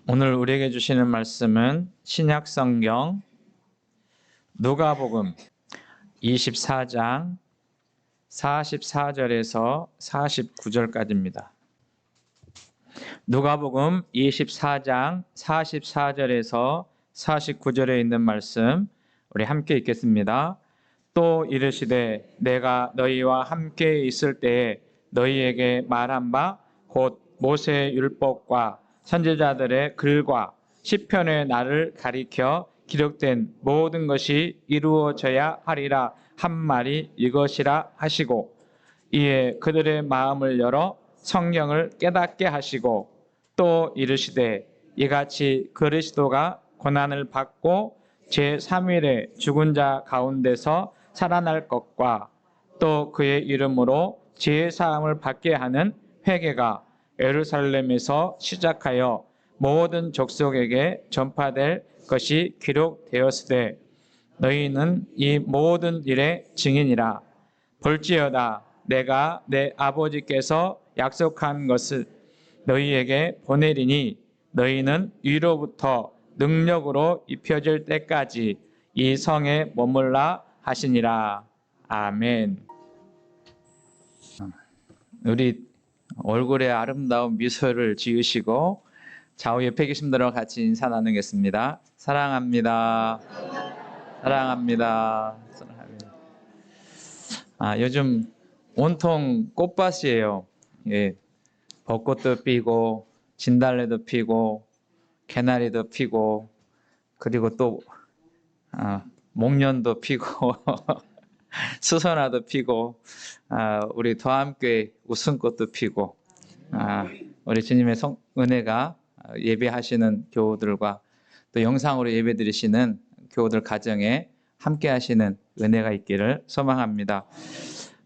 오늘 우리에게 주시는 말씀은 신약 성경 누가복음 24장 44절에서 49절까지입니다. 누가복음 24장 44절에서 49절에 있는 말씀 우리 함께 읽겠습니다. 또 이르시되 내가 너희와 함께 있을 때에 너희에게 말한 바 곧 모세의 율법과 선지자들의 글과 시편의 나를 가리켜 기록된 모든 것이 이루어져야 하리라 한 말이 이것이라 하시고, 이에 그들의 마음을 열어 성경을 깨닫게 하시고, 또 이르시되 이같이 그리스도가 고난을 받고 제3일에 죽은 자 가운데서 살아날 것과 또 그의 이름으로 제사함을 받게 하는 회개가 예루살렘에서 시작하여 모든 족속에게 전파될 것이 기록되었으되 너희는 이 모든 일의 증인이라. 볼지어다 내가 내 아버지께서 약속한 것을 너희에게 보내리니 너희는 위로부터 능력으로 입혀질 때까지 이 성에 머물라 하시니라. 아멘. 우리 얼굴에 아름다운 미소를 지으시고 좌우 옆에 계신 분들과 같이 인사 나누겠습니다. 사랑합니다. 사랑합니다. 사랑합니다. 요즘 온통 꽃밭이에요. 예, 벚꽃도 피고 진달래도 피고 개나리도 피고 그리고 또 목련도 피고 수선화도 피고 우리 더함교회 웃음꽃도 피고 우리 주님의 은혜가 예배하시는 교우들과 또 영상으로 예배드리시는 교우들 가정에 함께 하시는 은혜가 있기를 소망합니다.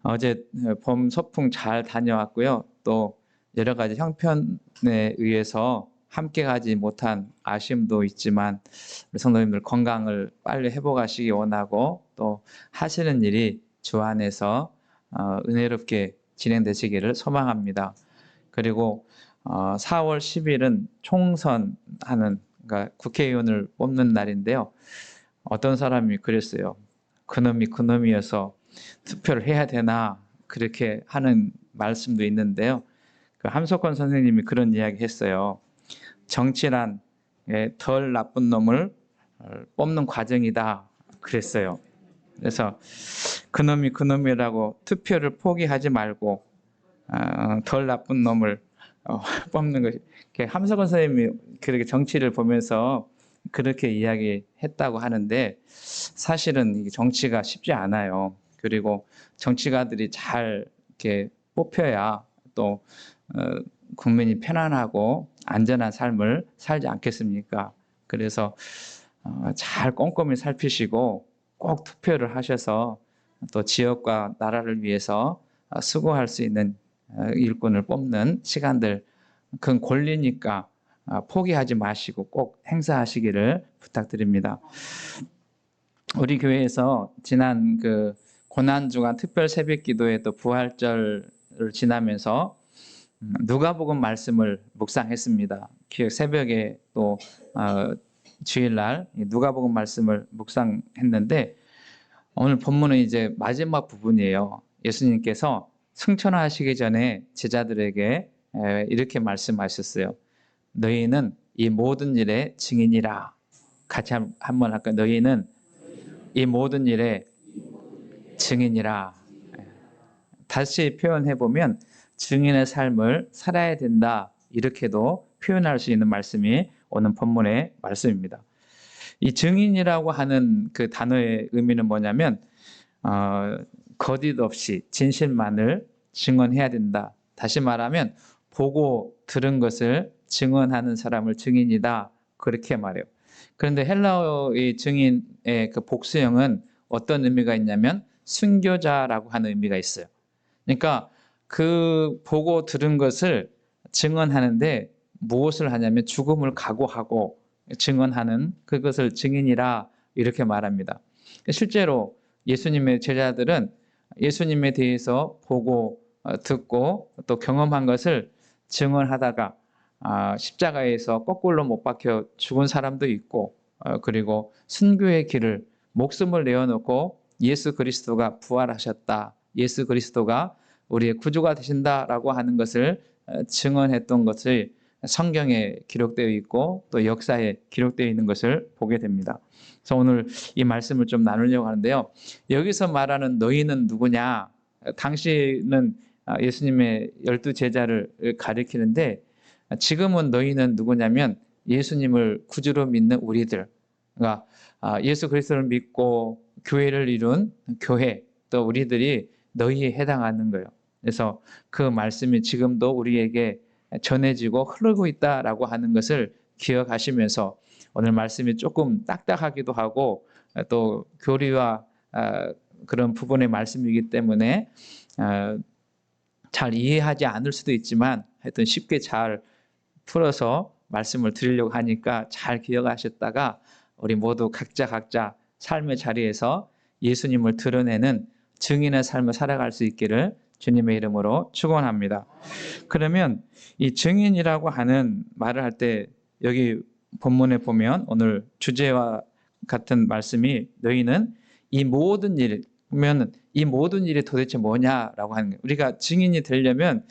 어제 봄 소풍 잘 다녀왔고요. 또 여러 가지 형편에 의해서 함께 가지 못한 아쉬움도 있지만 우리 성도님들 건강을 빨리 회복하시기 원하고 또 하시는 일이 주 안에서 은혜롭게 진행되시기를 소망합니다. 그리고 4월 10일은 총선하는, 그러니까 국회의원을 뽑는 날인데요. 어떤 사람이 그랬어요. 그놈이 그놈이어서 투표를 해야 되나 그렇게 하는 말씀도 있는데요. 그 함석권 선생님이 그런 이야기 했어요. 정치란 덜 나쁜 놈을 뽑는 과정이다 그랬어요. 그래서 그놈이 그놈이라고 투표를 포기하지 말고 덜 나쁜 놈을 뽑는 것이, 함석원 선생님이 그렇게 정치를 보면서 그렇게 이야기했다고 하는데 사실은 정치가 쉽지 않아요. 그리고 정치가들이 잘 이렇게 뽑혀야 또 국민이 편안하고 안전한 삶을 살지 않겠습니까? 그래서 잘 꼼꼼히 살피시고 꼭 투표를 하셔서 또 지역과 나라를 위해서 수고할 수 있는 일꾼을 뽑는 시간들, 그건 권리니까 포기하지 마시고 꼭 행사하시기를 부탁드립니다. 우리 교회에서 지난 그 고난주간 특별 새벽기도회 또 부활절을 지나면서 누가복음 말씀을 묵상했습니다. 새벽에 또 주일날 누가복음 말씀을 묵상했는데 오늘 본문은 이제 마지막 부분이에요. 예수님께서 승천하시기 전에 제자들에게 이렇게 말씀하셨어요. 너희는 이 모든 일의 증인이라. 같이 한번 할까요? 너희는 이 모든 일의 증인이라. 다시 표현해보면 증인의 삶을 살아야 된다, 이렇게도 표현할 수 있는 말씀이 오늘 본문의 말씀입니다. 이 증인이라고 하는 그 단어의 의미는 뭐냐면 거짓 없이 진실만을 증언해야 된다. 다시 말하면 보고 들은 것을 증언하는 사람을 증인이다, 그렇게 말해요. 그런데 헬라어의 증인의 그 복수형은 어떤 의미가 있냐면 순교자라고 하는 의미가 있어요. 그러니까 그 보고 들은 것을 증언하는데 무엇을 하냐면 죽음을 각오하고 증언하는 그것을 증인이라 이렇게 말합니다. 실제로 예수님의 제자들은 예수님에 대해서 보고 듣고 또 경험한 것을 증언하다가 십자가에서 거꾸로 못 박혀 죽은 사람도 있고, 그리고 순교의 길을 목숨을 내어놓고 예수 그리스도가 부활하셨다, 예수 그리스도가 우리의 구주가 되신다라고 하는 것을 증언했던 것을 성경에 기록되어 있고 또 역사에 기록되어 있는 것을 보게 됩니다. 그래서 오늘 이 말씀을 좀 나누려고 하는데요. 여기서 말하는 너희는 누구냐? 당시는 예수님의 12제자를 가리키는데, 지금은 너희는 누구냐면 예수님을 구주로 믿는 우리들, 그러니까 예수 그리스도를 믿고 교회를 이룬 교회, 또 우리들이 너희에 해당하는 거예요. 그래서 그 말씀이 지금도 우리에게 전해지고 흐르고 있다라고 하는 것을 기억하시면서, 오늘 말씀이 조금 딱딱하기도 하고 또 교리와 그런 부분의 말씀이기 때문에 잘 이해하지 않을 수도 있지만 하여튼 쉽게 잘 풀어서 말씀을 드리려고 하니까 잘 기억하셨다가 우리 모두 각자 삶의 자리에서 예수님을 드러내는 증인의 삶을 살아갈 수 있기를 주님의 이름으로 축원합니다. 그러면 이 증인이라고 하는 말을 할 때 여기 본문에 보면 오늘 주제와 같은 말씀이 너희는 이 모든 일, 그러면 이 모든 일이 도대체 뭐냐라고 하는 거예요. 우리가 증인이 되려면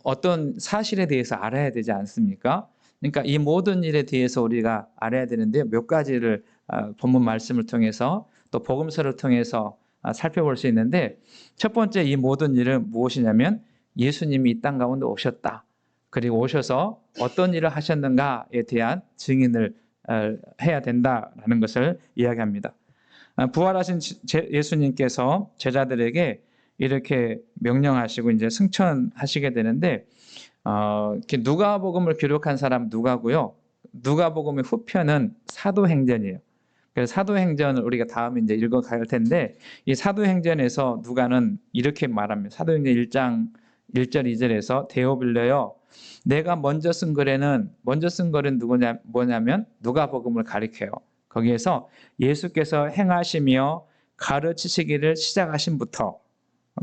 어떤 사실에 대해서 알아야 되지 않습니까? 그러니까 이 모든 일에 대해서 우리가 알아야 되는데 몇 가지를 본문 말씀을 통해서 또 복음서를 통해서 살펴볼 수 있는데, 첫 번째 이 모든 일은 무엇이냐면 예수님이 이 땅 가운데 오셨다. 그리고 오셔서 어떤 일을 하셨는가에 대한 증인을 해야 된다라는 것을 이야기합니다. 부활하신 예수님께서 제자들에게 이렇게 명령하시고 이제 승천하시게 되는데, 누가복음을 기록한 사람 누가고요. 누가복음의 후편은 사도행전이에요. 그래서 사도행전을 우리가 다음에 이제 읽어갈 텐데, 이 사도행전에서 누가는 이렇게 말합니다. 사도행전 1장 1절 2절에서 데오빌려여, 내가 먼저 쓴 글은 뭐냐면 누가복음을 가리켜요. 거기에서 예수께서 행하시며 가르치시기를 시작하신부터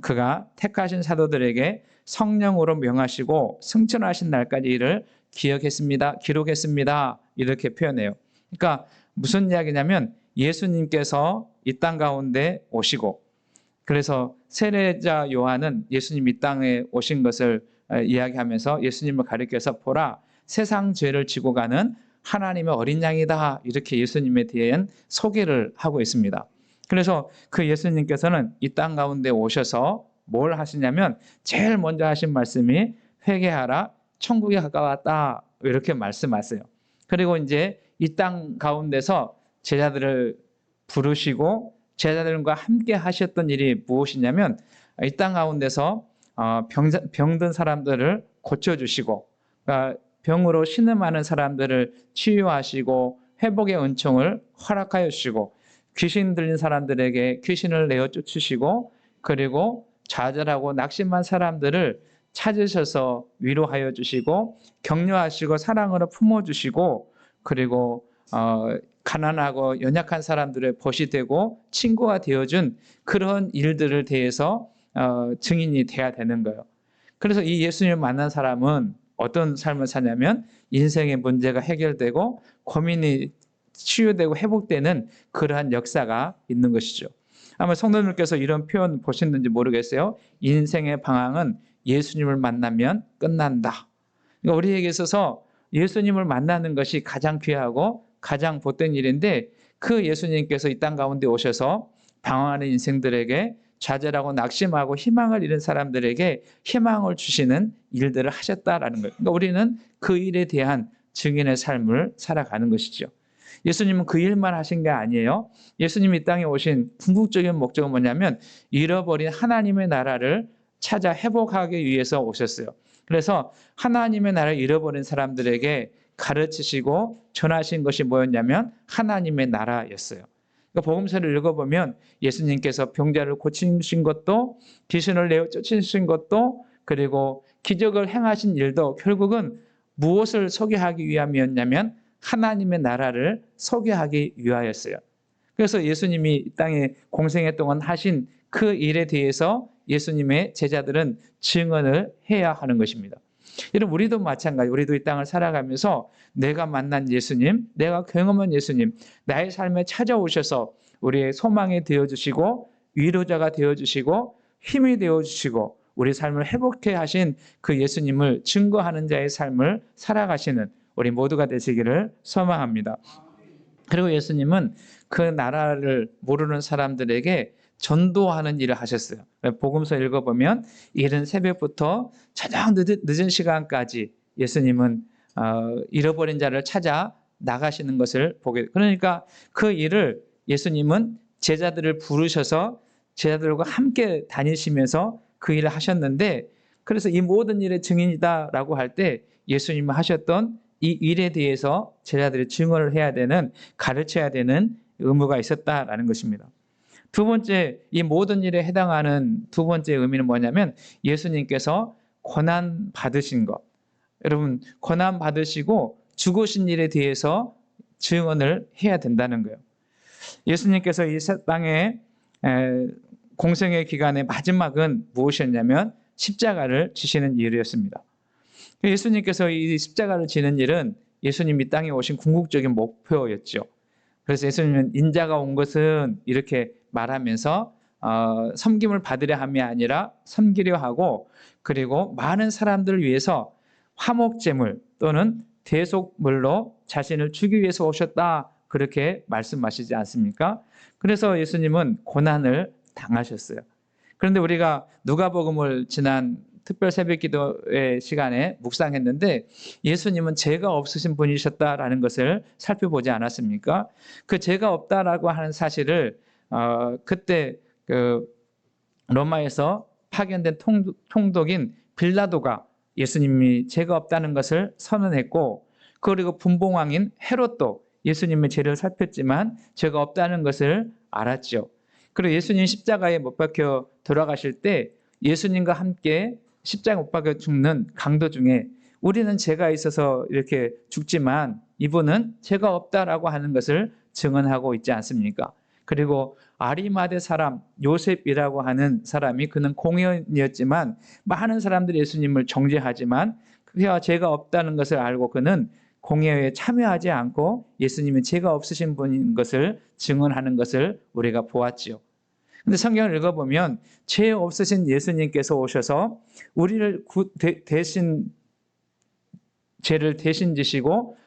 그가 택하신 사도들에게 성령으로 명하시고 승천하신 날까지 이를 기록했습니다. 이렇게 표현해요. 그러니까 무슨 이야기냐면 예수님께서 이 땅 가운데 오시고, 그래서 세례자 요한은 예수님 이 땅에 오신 것을 이야기하면서 예수님을 가리켜서 보라, 세상 죄를 지고 가는 하나님의 어린 양이다, 이렇게 예수님에 대한 소개를 하고 있습니다. 그래서 그 예수님께서는 이 땅 가운데 오셔서 뭘 하시냐면 제일 먼저 하신 말씀이 회개하라, 천국에 가까웠다, 이렇게 말씀하세요. 그리고 이제 이 땅 가운데서 제자들을 부르시고 제자들과 함께 하셨던 일이 무엇이냐면, 이 땅 가운데서 병든 사람들을 고쳐주시고, 그러니까 병으로 신음하는 사람들을 치유하시고 회복의 은총을 허락하여 주시고, 귀신 들린 사람들에게 귀신을 내어 쫓으시고, 그리고 좌절하고 낙심한 사람들을 찾으셔서 위로하여 주시고 격려하시고 사랑으로 품어주시고, 그리고 가난하고 연약한 사람들의 벗이 되고 친구가 되어준 그런 일들을 대해서 증인이 돼야 되는 거예요. 그래서 이 예수님을 만난 사람은 어떤 삶을 사냐면 인생의 문제가 해결되고 고민이 치유되고 회복되는 그러한 역사가 있는 것이죠. 아마 성도님께서 이런 표현 보셨는지 모르겠어요. 인생의 방황은 예수님을 만나면 끝난다. 그러니까 우리에게 있어서 예수님을 만나는 것이 가장 귀하고 가장 복된 일인데, 그 예수님께서 이 땅 가운데 오셔서 방황하는 인생들에게, 좌절하고 낙심하고 희망을 잃은 사람들에게 희망을 주시는 일들을 하셨다라는 거예요. 그러니까 우리는 그 일에 대한 증인의 삶을 살아가는 것이죠. 예수님은 그 일만 하신 게 아니에요. 예수님이 이 땅에 오신 궁극적인 목적은 뭐냐면 잃어버린 하나님의 나라를 찾아 회복하기 위해서 오셨어요. 그래서 하나님의 나라를 잃어버린 사람들에게 가르치시고 전하신 것이 뭐였냐면 하나님의 나라였어요. 그러니까 복음서를 읽어보면 예수님께서 병자를 고치신 것도, 귀신을 내어 쫓으신 것도, 그리고 기적을 행하신 일도 결국은 무엇을 소개하기 위함이었냐면 하나님의 나라를 소개하기 위하였어요. 그래서 예수님이 이 땅에 공생애 동안 하신 그 일에 대해서 예수님의 제자들은 증언을 해야 하는 것입니다. 여러분, 우리도 마찬가지. 우리도 이 땅을 살아가면서 내가 만난 예수님, 내가 경험한 예수님, 나의 삶에 찾아오셔서 우리의 소망이 되어주시고 위로자가 되어주시고 힘이 되어주시고 우리 삶을 회복해 하신 그 예수님을 증거하는 자의 삶을 살아가시는 우리 모두가 되시기를 소망합니다. 그리고 예수님은 그 나라를 모르는 사람들에게 전도하는 일을 하셨어요. 복음서 읽어보면 이른 새벽부터 저녁 늦은 시간까지 예수님은 잃어버린 자를 찾아 나가시는 것을 보게. 그러니까 그 일을 예수님은 제자들을 부르셔서 제자들과 함께 다니시면서 그 일을 하셨는데, 그래서 이 모든 일의 증인이다라고 할 때 예수님이 하셨던 이 일에 대해서 제자들이 증언을 해야 되는, 가르쳐야 되는 의무가 있었다라는 것입니다. 두 번째, 이 모든 일에 해당하는 두 번째 의미는 뭐냐면 예수님께서 고난 받으신 것. 여러분, 고난 받으시고 죽으신 일에 대해서 증언을 해야 된다는 거예요. 예수님께서 이 땅에 공생의 기간의 마지막은 무엇이었냐면 십자가를 지시는 일이었습니다. 예수님께서 이 십자가를 지는 일은 예수님이 땅에 오신 궁극적인 목표였죠. 그래서 예수님은 인자가 온 것은 이렇게 말하면서 섬김을 받으려 함이 아니라 섬기려 하고, 그리고 많은 사람들을 위해서 화목제물 또는 대속물로 자신을 주기 위해서 오셨다, 그렇게 말씀하시지 않습니까? 그래서 예수님은 고난을 당하셨어요. 그런데 우리가 누가복음을 지난 특별 새벽 기도의 시간에 묵상했는데 예수님은 죄가 없으신 분이셨다라는 것을 살펴보지 않았습니까? 그 죄가 없다라고 하는 사실을 그때 그 로마에서 파견된 총독인 빌라도가 예수님이 죄가 없다는 것을 선언했고, 그리고 분봉왕인 헤롯도 예수님의 죄를 살폈지만 죄가 없다는 것을 알았죠. 그리고 예수님 십자가에 못 박혀 돌아가실 때 예수님과 함께 십자가 못 박혀 죽는 강도 중에 우리는 죄가 있어서 이렇게 죽지만 이분은 죄가 없다라고 하는 것을 증언하고 있지 않습니까? 그리고 아리마대 사람 요셉이라고 하는 사람이, 그는 공의원이었지만 많은 사람들이 예수님을 정죄하지만 그가 죄가 없다는 것을 알고 그는 공회에 참여하지 않고 예수님이 죄가 없으신 분인 것을 증언하는 것을 우리가 보았지요. 근데 성경을 읽어보면 죄 없으신 예수님께서 오셔서 우리를 대신, 죄를 대신 지시고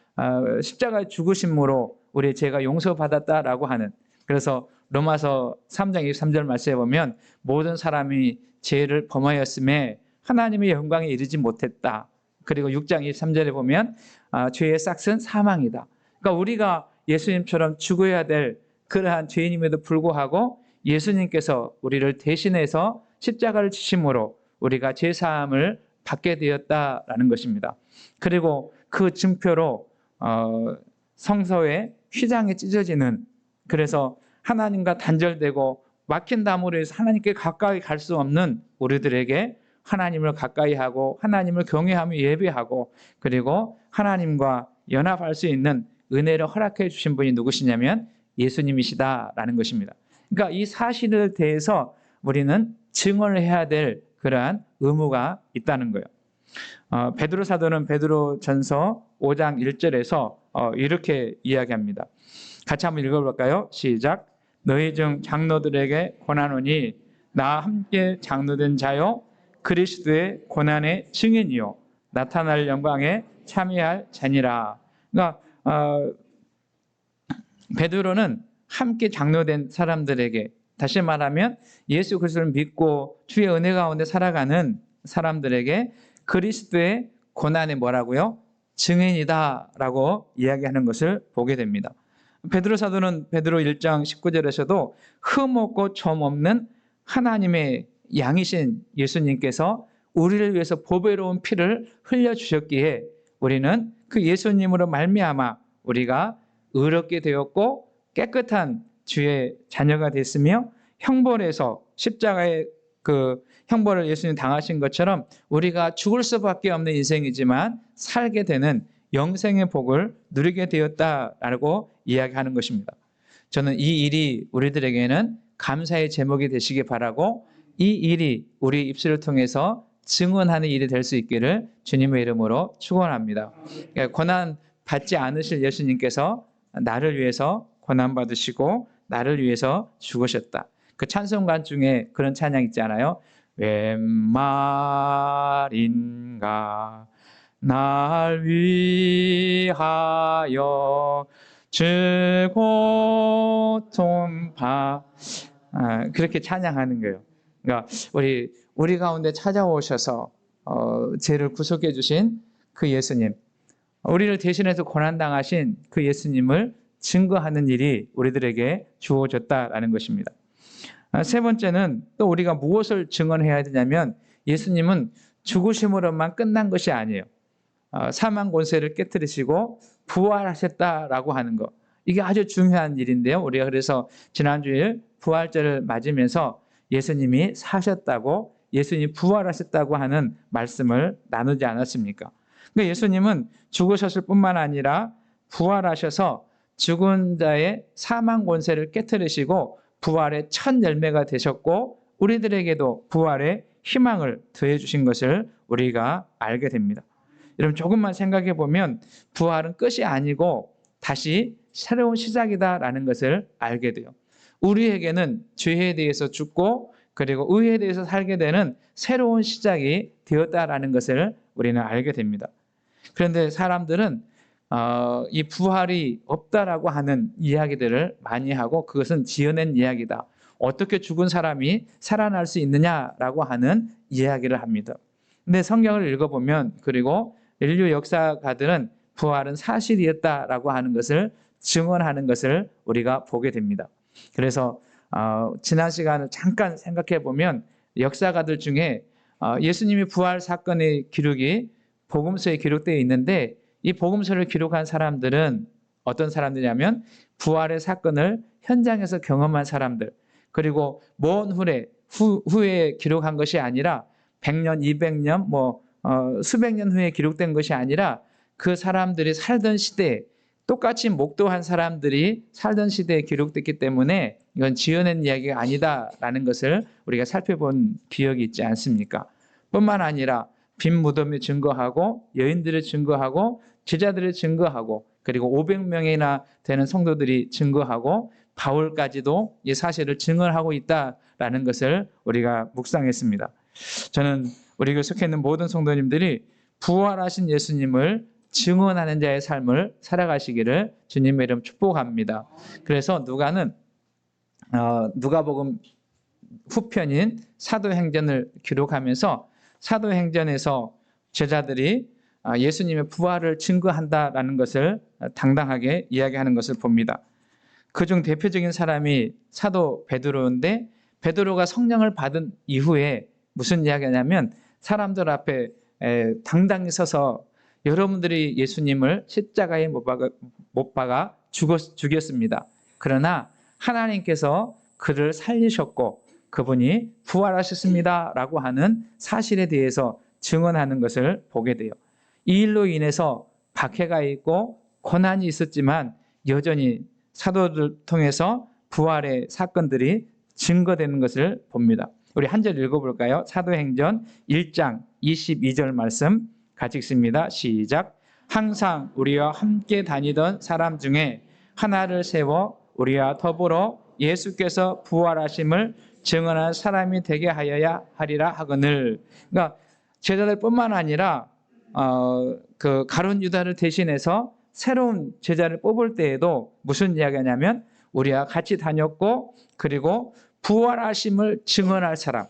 십자가에 죽으심으로 우리의 죄가 용서받았다라고 하는, 그래서 로마서 3장 23절 말씀에 보면 모든 사람이 죄를 범하였음에 하나님의 영광에 이르지 못했다. 그리고 6장 23절에 보면 죄의 싹은 사망이다. 그러니까 우리가 예수님처럼 죽어야 될 그러한 죄인임에도 불구하고 예수님께서 우리를 대신해서 십자가를 지심으로 우리가 죄사함을 받게 되었다라는 것입니다. 그리고 그 증표로 성서의 휘장이 찢어지는, 그래서 하나님과 단절되고 막힌 담으로 해서 하나님께 가까이 갈 수 없는 우리들에게 하나님을 가까이 하고 하나님을 경외하며 예배하고 그리고 하나님과 연합할 수 있는 은혜를 허락해 주신 분이 누구시냐면 예수님이시다라는 것입니다. 그러니까 이 사실에 대해서 우리는 증언을 해야 될 그러한 의무가 있다는 거예요. 베드로 사도는 베드로전서 5장 1절에서 이렇게 이야기합니다. 같이 한번 읽어볼까요? 시작. 너희 중 장로들에게 권하노니 나와 함께 장로된 자요 그리스도의 고난의 증인이요 나타날 영광에 참여할 자니라. 그러니까 베드로는 함께 장로된 사람들에게, 다시 말하면 예수 그리스도를 믿고 주의 은혜 가운데 살아가는 사람들에게 그리스도의 고난의 뭐라고요? 증인이다라고 이야기하는 것을 보게 됩니다. 베드로 사도는 베드로 1장 19절에서도 흠 없고 점 없는 하나님의 양이신 예수님께서 우리를 위해서 보배로운 피를 흘려주셨기에 우리는 그 예수님으로 말미암아 우리가 의롭게 되었고 깨끗한 주의 자녀가 됐으며 형벌에서 십자가의 그 형벌을 예수님 당하신 것처럼 우리가 죽을 수밖에 없는 인생이지만 살게 되는 영생의 복을 누리게 되었다라고 이야기하는 것입니다. 저는 이 일이 우리들에게는 감사의 제목이 되시기 바라고 이 일이 우리 입술을 통해서 증언하는 일이 될 수 있기를 주님의 이름으로 축원합니다. 고난 받지 않으실 예수님께서 나를 위해서 고난 받으시고 나를 위해서 죽으셨다. 그 찬송가 중에 그런 찬양 있잖아요. 웬 말인가 날 위하여 주 고통 그렇게 찬양하는 거예요. 그러니까 우리 가운데 찾아오셔서 죄를 구속해 주신 그 예수님, 우리를 대신해서 고난당하신 그 예수님을 증거하는 일이 우리들에게 주어졌다라는 것입니다. 세 번째는 또 우리가 무엇을 증언해야 되냐면 예수님은 죽으심으로만 끝난 것이 아니에요. 사망 권세를 깨뜨리시고 부활하셨다라고 하는 것. 이게 아주 중요한 일인데요. 우리가 그래서 지난주일 부활절을 맞으면서 예수님이 사셨다고, 예수님이 부활하셨다고 하는 말씀을 나누지 않았습니까? 그러니까 예수님은 죽으셨을 뿐만 아니라 부활하셔서 죽은 자의 사망 권세를 깨뜨리시고 부활의 첫 열매가 되셨고 우리들에게도 부활의 희망을 더해 주신 것을 우리가 알게 됩니다. 여러분 조금만 생각해 보면 부활은 끝이 아니고 다시 새로운 시작이다라는 것을 알게 돼요. 우리에게는 죄에 대해서 죽고 그리고 의에 대해서 살게 되는 새로운 시작이 되었다라는 것을 우리는 알게 됩니다. 그런데 사람들은 이 부활이 없다라고 하는 이야기들을 많이 하고 그것은 지어낸 이야기다. 어떻게 죽은 사람이 살아날 수 있느냐라고 하는 이야기를 합니다. 근데 성경을 읽어보면 그리고 인류 역사가들은 부활은 사실이었다라고 하는 것을 증언하는 것을 우리가 보게 됩니다. 그래서 지난 시간을 잠깐 생각해 보면 역사가들 중에 예수님이 부활 사건의 기록이 복음서에 기록되어 있는데 이 복음서를 기록한 사람들은 어떤 사람들이냐면 부활의 사건을 현장에서 경험한 사람들, 그리고 먼 후에 기록한 것이 아니라 100년, 200년, 수백 년 후에 기록된 것이 아니라 그 사람들이 살던 시대에 똑같이 목도한 사람들이 살던 시대에 기록됐기 때문에 이건 지어낸 이야기가 아니다라는 것을 우리가 살펴본 기억이 있지 않습니까? 뿐만 아니라 빈 무덤을 증거하고 여인들을 증거하고 제자들을 증거하고 그리고 500명이나 되는 성도들이 증거하고 바울까지도 이 사실을 증언하고 있다라는 것을 우리가 묵상했습니다. 저는 우리 교회 속해 있는 모든 성도님들이 부활하신 예수님을 증언하는 자의 삶을 살아가시기를 주님의 이름 축복합니다. 그래서 누가복음 후편인 사도행전을 기록하면서 사도행전에서 제자들이 예수님의 부활을 증거한다라는 것을 당당하게 이야기하는 것을 봅니다. 그중 대표적인 사람이 사도 베드로인데 베드로가 성령을 받은 이후에 무슨 이야기냐면 사람들 앞에 당당히 서서 여러분들이 예수님을 십자가에 못 박아 죽였습니다. 그러나 하나님께서 그를 살리셨고 그분이 부활하셨습니다 라고 하는 사실에 대해서 증언하는 것을 보게 돼요. 이 일로 인해서 박해가 있고 고난이 있었지만 여전히 사도들 통해서 부활의 사건들이 증거되는 것을 봅니다. 우리 한 절 읽어볼까요? 사도행전 1장 22절 말씀 같이 읽습니다. 시작. 항상 우리와 함께 다니던 사람 중에 하나를 세워 우리와 더불어 예수께서 부활하심을 증언한 사람이 되게 하여야 하리라 하거늘. 그러니까 제자들뿐만 아니라 그 가룟 유다를 대신해서 새로운 제자를 뽑을 때에도 무슨 이야기냐면 우리와 같이 다녔고 그리고 부활하심을 증언할 사람,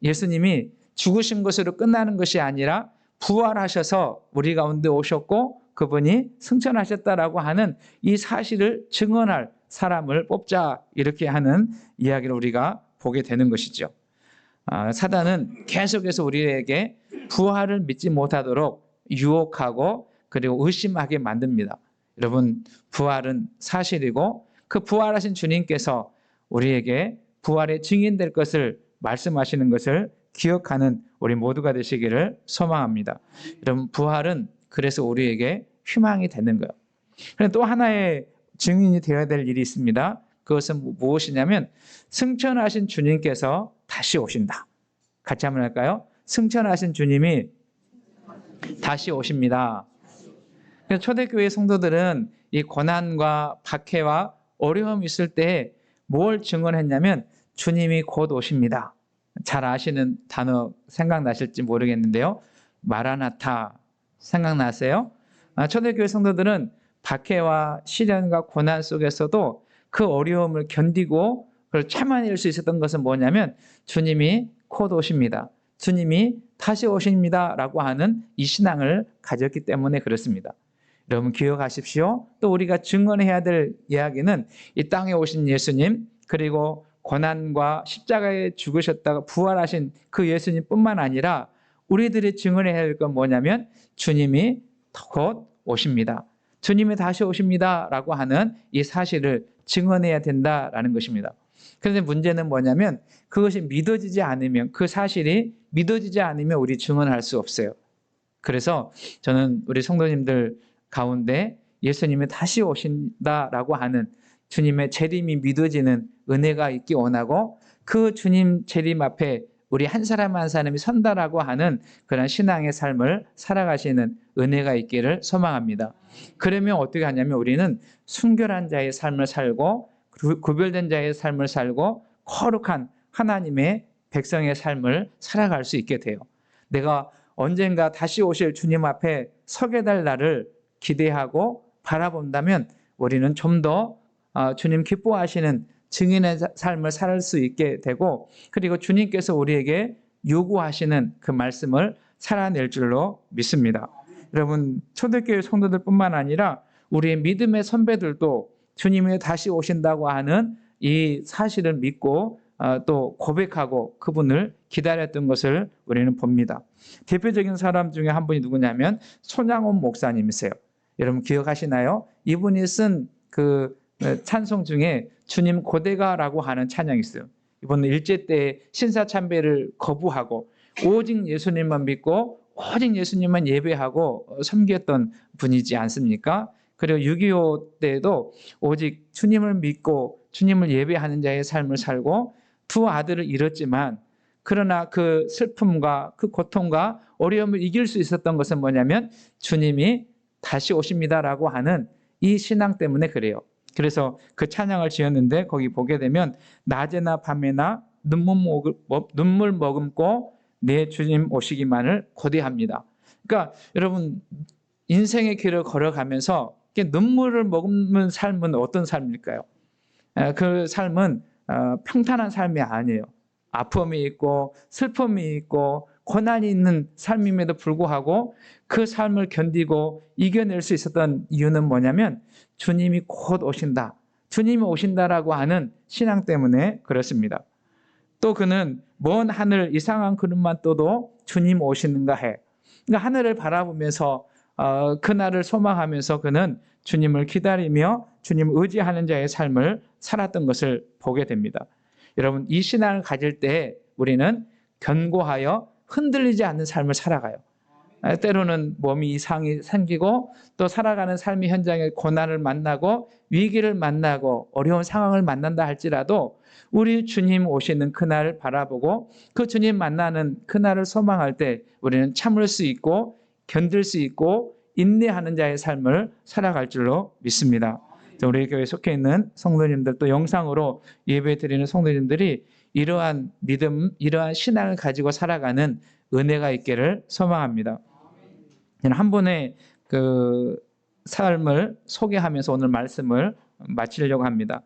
예수님이 죽으신 것으로 끝나는 것이 아니라 부활하셔서 우리 가운데 오셨고 그분이 승천하셨다라고 하는 이 사실을 증언할 사람을 뽑자 이렇게 하는 이야기를 우리가 보게 되는 것이죠. 사단은 계속해서 우리에게 부활을 믿지 못하도록 유혹하고 그리고 의심하게 만듭니다. 여러분 부활은 사실이고 그 부활하신 주님께서 우리에게 부활의 증인될 것을 말씀하시는 것을 기억하는 우리 모두가 되시기를 소망합니다. 여러분 부활은 그래서 우리에게 희망이 되는 거예요. 그런데 또 하나의 증인이 되어야 될 일이 있습니다. 그것은 무엇이냐면 승천하신 주님께서 다시 오신다. 같이 한번 할까요? 승천하신 주님이 다시 오십니다. 그래서 초대교회 성도들은 이 고난과 박해와 어려움이 있을 때 뭘 증언했냐면 주님이 곧 오십니다. 잘 아시는 단어 생각나실지 모르겠는데요. 마라나타 생각나세요? 초대교회 성도들은 박해와 시련과 고난 속에서도 그 어려움을 견디고 그걸 참아낼 수 있었던 것은 뭐냐면 주님이 곧 오십니다. 주님이 다시 오십니다 라고 하는 이 신앙을 가졌기 때문에 그렇습니다. 여러분 기억하십시오. 또 우리가 증언해야 될 이야기는 이 땅에 오신 예수님, 그리고 고난과 십자가에 죽으셨다가 부활하신 그 예수님뿐만 아니라 우리들이 증언해야 할 건 뭐냐면 주님이 곧 오십니다. 주님이 다시 오십니다 라고 하는 이 사실을 증언해야 된다라는 것입니다. 그런데 문제는 뭐냐면 그것이 믿어지지 않으면, 그 사실이 믿어지지 않으면 우리 증언할 수 없어요. 그래서 저는 우리 성도님들 가운데 예수님이 다시 오신다라고 하는 주님의 재림이 믿어지는 은혜가 있기 원하고, 그 주님 재림 앞에 우리 한 사람 한 사람이 선다라고 하는 그런 신앙의 삶을 살아가시는 은혜가 있기를 소망합니다. 그러면 어떻게 하냐면 우리는 순결한 자의 삶을 살고 구별된 자의 삶을 살고 거룩한 하나님의 백성의 삶을 살아갈 수 있게 돼요. 내가 언젠가 다시 오실 주님 앞에 서게 될 날을 기대하고 바라본다면 우리는 좀 더 주님 기뻐하시는 증인의 삶을 살 수 있게 되고, 그리고 주님께서 우리에게 요구하시는 그 말씀을 살아낼 줄로 믿습니다. 여러분 초대교회 성도들뿐만 아니라 우리의 믿음의 선배들도 주님이 다시 오신다고 하는 이 사실을 믿고 또 고백하고 그분을 기다렸던 것을 우리는 봅니다. 대표적인 사람 중에 한 분이 누구냐면 손양원 목사님이세요. 여러분 기억하시나요? 이분이 쓴 그 찬송 중에 주님 고대가라고 하는 찬양이 있어요. 이분은 일제 때 신사참배를 거부하고 오직 예수님만 믿고 오직 예수님만 예배하고 섬겼던 분이지 않습니까? 그리고 6.25 때도 오직 주님을 믿고 주님을 예배하는 자의 삶을 살고 두 아들을 잃었지만, 그러나 그 슬픔과 그 고통과 어려움을 이길 수 있었던 것은 뭐냐면 주님이 다시 오십니다라고 하는 이 신앙 때문에 그래요. 그래서 그 찬양을 지었는데 거기 보게 되면 낮에나 밤에나 눈물 머금고 내 주님 오시기만을 고대합니다. 그러니까 여러분 인생의 길을 걸어가면서 눈물을 머금는 삶은 어떤 삶일까요? 그 삶은 평탄한 삶이 아니에요. 아픔이 있고 슬픔이 있고 고난이 있는 삶임에도 불구하고 그 삶을 견디고 이겨낼 수 있었던 이유는 뭐냐면 주님이 곧 오신다, 주님이 오신다라고 하는 신앙 때문에 그렇습니다. 또 그는 먼 하늘 이상한 구름만 떠도 주님 오시는가 해. 그러니까 하늘을 바라보면서 그날을 소망하면서 그는 주님을 기다리며 주님을 의지하는 자의 삶을 살았던 것을 보게 됩니다. 여러분 이 신앙을 가질 때 우리는 견고하여 흔들리지 않는 삶을 살아가요. 때로는 몸이 이상이 생기고 또 살아가는 삶의 현장에 고난을 만나고 위기를 만나고 어려운 상황을 만난다 할지라도 우리 주님 오시는 그날을 바라보고 그 주님 만나는 그날을 소망할 때 우리는 참을 수 있고 견딜 수 있고 인내하는 자의 삶을 살아갈 줄로 믿습니다. 우리 교회에 속해 있는 성도님들 또 영상으로 예배 드리는 성도님들이 이러한 믿음, 이러한 신앙을 가지고 살아가는 은혜가 있기를 소망합니다. 한 분의 그 삶을 소개하면서 오늘 말씀을 마치려고 합니다.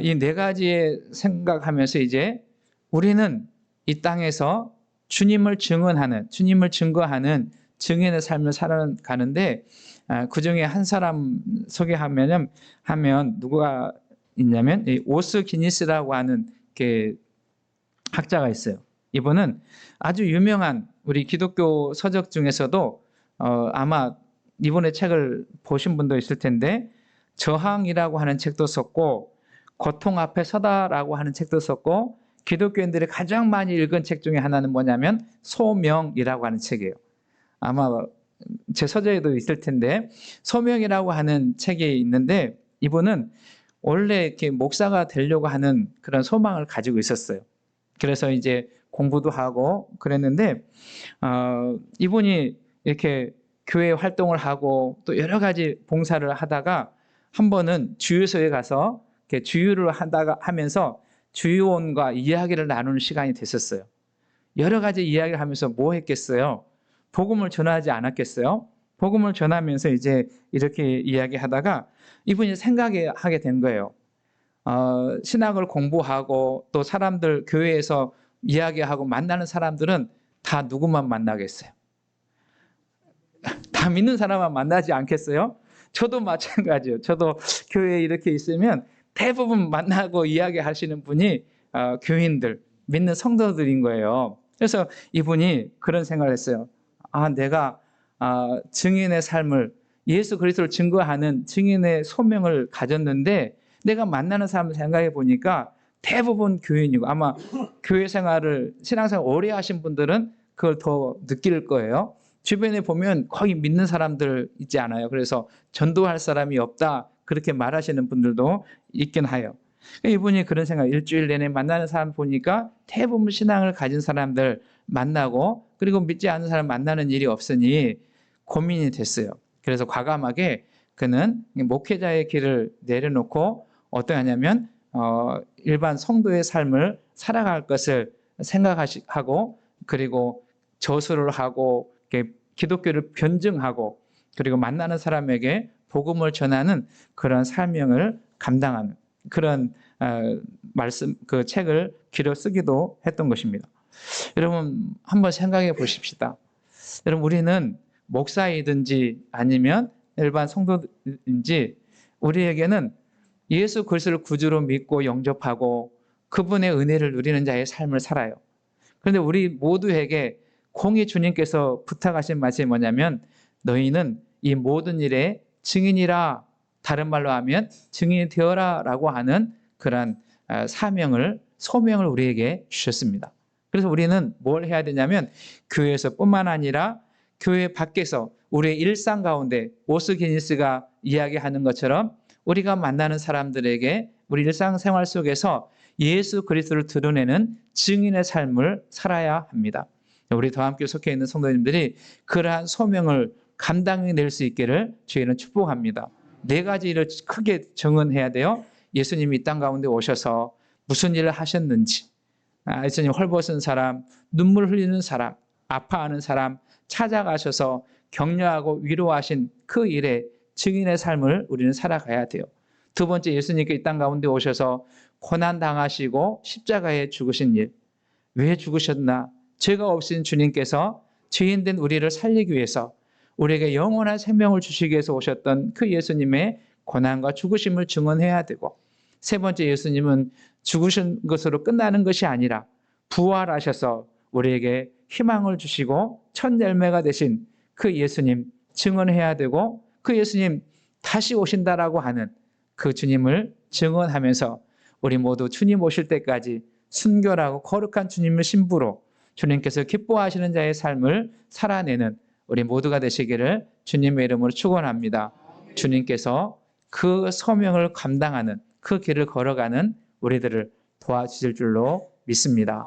이 네 가지의 생각하면서 이제 우리는 이 땅에서 주님을 증언하는, 주님을 증거하는 증인의 삶을 살아가는데 그 중에 한 사람 소개하면 누구가 있냐면 이 오스 기니스라고 하는 학자가 있어요. 이분은 아주 유명한 우리 기독교 서적 중에서도 아마 이분의 책을 보신 분도 있을 텐데 저항이라고 하는 책도 썼고 고통 앞에 서다라고 하는 책도 썼고 기독교인들이 가장 많이 읽은 책 중에 하나는 뭐냐면 소명이라고 하는 책이에요. 아마 제 서재에도 있을 텐데 소명이라고 하는 책이 있는데 이분은 원래 이렇게 목사가 되려고 하는 그런 소망을 가지고 있었어요. 그래서 이제 공부도 하고 그랬는데 이분이 이렇게 교회 활동을 하고 또 여러 가지 봉사를 하다가 한 번은 주유소에 가서 이렇게 주유를 하면서 주유원과 이야기를 나누는 시간이 됐었어요. 여러 가지 이야기를 하면서 뭐 했겠어요? 복음을 전하지 않았겠어요? 복음을 전하면서 이제 이렇게 이야기하다가 이분이 생각하게 된 거예요. 신학을 공부하고 또 사람들 교회에서 이야기하고 만나는 사람들은 다 누구만 만나겠어요? 다 믿는 사람만 만나지 않겠어요? 저도 마찬가지예요. 저도 교회에 이렇게 있으면 대부분 만나고 이야기하시는 분이 교인들, 믿는 성도들인 거예요. 그래서 이분이 그런 생각을 했어요. 내가 증인의 삶을, 예수 그리스도를 증거하는 증인의 소명을 가졌는데 내가 만나는 사람을 생각해 보니까 대부분 교인이고, 아마 교회 생활을, 신앙생활 오래 하신 분들은 그걸 더 느낄 거예요. 주변에 보면 거의 믿는 사람들 있지 않아요. 그래서 전도할 사람이 없다 그렇게 말하시는 분들도 있긴 해요. 이분이 그런 생각, 일주일 내내 만나는 사람 보니까 대부분 신앙을 가진 사람들 만나고, 그리고 믿지 않는 사람 만나는 일이 없으니 고민이 됐어요. 그래서 과감하게 그는 목회자의 길을 내려놓고 어떠하냐면 일반 성도의 삶을 살아갈 것을 생각하고, 그리고 저수를 하고 기독교를 변증하고, 그리고 만나는 사람에게 복음을 전하는 그런 사명을 감당하는 그런 그 책을 길어 쓰기도 했던 것입니다. 여러분 한번 생각해 보십시다. 여러분 우리는 목사이든지 아니면 일반 성도인지 우리에게는 예수 그리스도를 구주로 믿고 영접하고 그분의 은혜를 누리는 자의 삶을 살아요. 그런데 우리 모두에게 공의 주님께서 부탁하신 말씀이 뭐냐면 너희는 이 모든 일에 증인이라, 다른 말로 하면 증인이 되어라 라고 하는 그런 소명을 우리에게 주셨습니다. 그래서 우리는 뭘 해야 되냐면 교회에서뿐만 아니라 교회 밖에서 우리의 일상 가운데 오스기니스가 이야기하는 것처럼 우리가 만나는 사람들에게 우리 일상생활 속에서 예수 그리스도를 드러내는 증인의 삶을 살아야 합니다. 우리 더함교회 속해 있는 성도님들이 그러한 소명을 감당해낼 수 있기를 주의는 축복합니다. 4가지 일을 크게 정언해야 돼요. 예수님이 이 땅 가운데 오셔서 무슨 일을 하셨는지, 예수님 헐벗은 사람, 눈물 흘리는 사람, 아파하는 사람 찾아가셔서 격려하고 위로하신 그 일에 증인의 삶을 우리는 살아가야 돼요. 2번째, 예수님께 이 땅 가운데 오셔서 고난당하시고 십자가에 죽으신 일. 왜 죽으셨나? 죄가 없으신 주님께서 죄인된 우리를 살리기 위해서, 우리에게 영원한 생명을 주시기 위해서 오셨던 그 예수님의 고난과 죽으심을 증언해야 되고, 3번째, 예수님은 죽으신 것으로 끝나는 것이 아니라 부활하셔서 우리에게 희망을 주시고 첫 열매가 되신 그 예수님 증언해야 되고, 그 예수님 다시 오신다라고 하는 그 주님을 증언하면서 우리 모두 주님 오실 때까지 순결하고 거룩한 주님의 신부로 주님께서 기뻐하시는 자의 삶을 살아내는 우리 모두가 되시기를 주님의 이름으로 축원합니다. 주님께서 그 소명을 감당하는 그 길을 걸어가는 우리들을 도와주실 줄로 믿습니다.